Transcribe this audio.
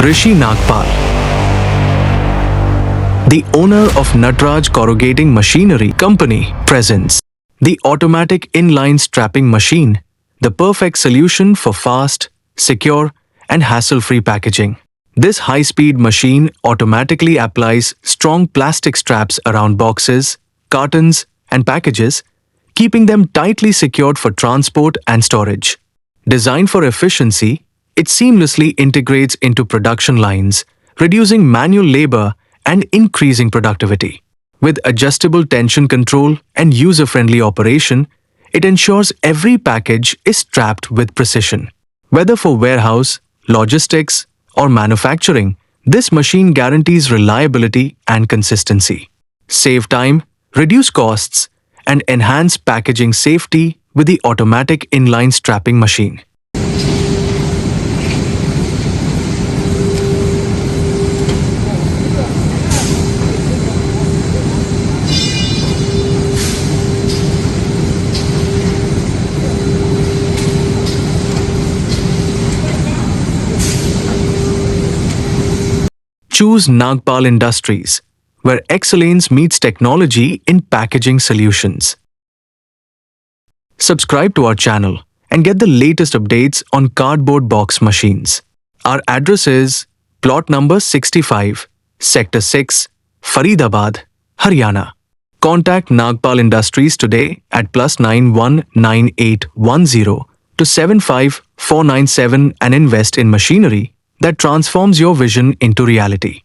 Rishi Nagpal, the owner of Natraj Corrugating Machinery Company, presents the Automatic Inline Strapping Machine, the perfect solution for fast, secure, and hassle-free packaging. This high-speed machine automatically applies strong plastic straps around boxes, cartons, and packages, keeping them tightly secured for transport and storage. Designed for efficiency, it seamlessly integrates into production lines, reducing manual labor and increasing productivity. With adjustable tension control and user-friendly operation, it ensures every package is strapped with precision. Whether for warehouse, logistics, or manufacturing, this machine guarantees reliability and consistency. Save time, reduce costs, and enhance packaging safety with the Automatic Inline Strapping Machine. Choose Nagpal Industries, where excellence meets technology in packaging solutions. Subscribe to our channel and get the latest updates on cardboard box machines. Our address is plot number 65, Sector 6, Faridabad, Haryana. Contact Nagpal Industries today at +91 9810 to 75497 and invest in machinery that transforms your vision into reality.